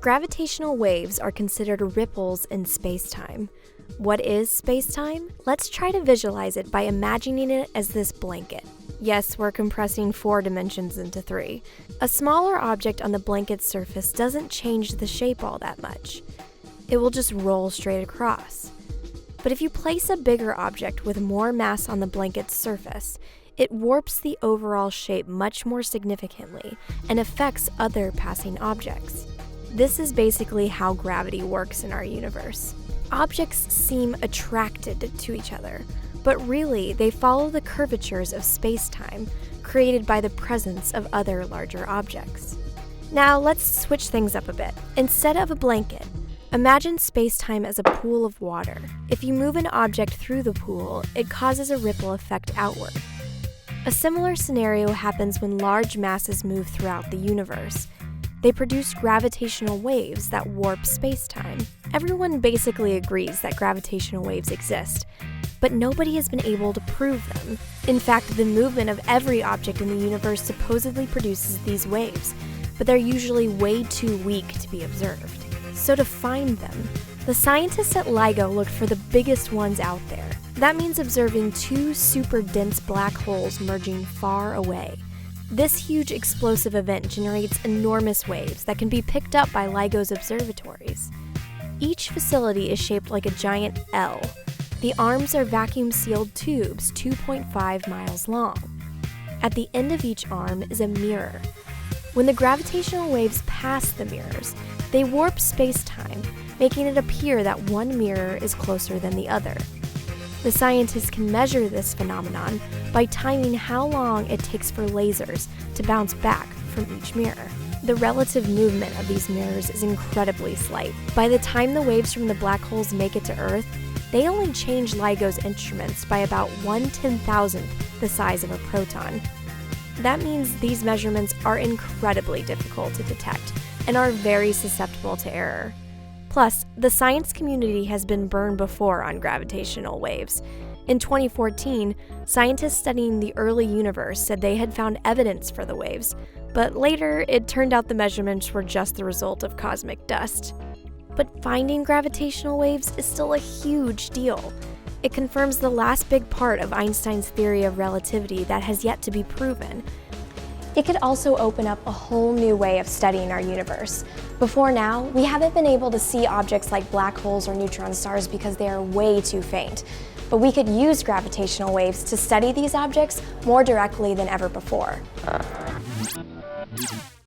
Gravitational waves are considered ripples in space-time. What is space-time? Let's try to visualize it by imagining it as this blanket. Yes, we're compressing 4 dimensions into 3. A smaller object on the blanket's surface doesn't change the shape all that much. It will just roll straight across. But if you place a bigger object with more mass on the blanket's surface, it warps the overall shape much more significantly and affects other passing objects. This is basically how gravity works in our universe. Objects seem attracted to each other, but really they follow the curvatures of space-time created by the presence of other larger objects. Now let's switch things up a bit. Instead of a blanket, imagine space-time as a pool of water. If you move an object through the pool, it causes a ripple effect outward. A similar scenario happens when large masses move throughout the universe. They produce gravitational waves that warp space-time. Everyone basically agrees that gravitational waves exist, but nobody has been able to prove them. In fact, the movement of every object in the universe supposedly produces these waves, but they're usually way too weak to be observed. So to find them, the scientists at LIGO looked for the biggest ones out there. That means observing 2 super dense black holes merging far away. This huge explosive event generates enormous waves that can be picked up by LIGO's observatories. Each facility is shaped like a giant L. The arms are vacuum-sealed tubes 2.5 miles long. At the end of each arm is a mirror. When the gravitational waves pass the mirrors, they warp space-time, making it appear that one mirror is closer than the other. The scientists can measure this phenomenon by timing how long it takes for lasers to bounce back from each mirror. The relative movement of these mirrors is incredibly slight. By the time the waves from the black holes make it to Earth, they only change LIGO's instruments by about 1/10,000th the size of a proton. That means these measurements are incredibly difficult to detect and are very susceptible to error. Plus, the science community has been burned before on gravitational waves. In 2014, scientists studying the early universe said they had found evidence for the waves, but later it turned out the measurements were just the result of cosmic dust. But finding gravitational waves is still a huge deal. It confirms the last big part of Einstein's theory of relativity that has yet to be proven. It could also open up a whole new way of studying our universe. Before now, we haven't been able to see objects like black holes or neutron stars because they are way too faint. But we could use gravitational waves to study these objects more directly than ever before.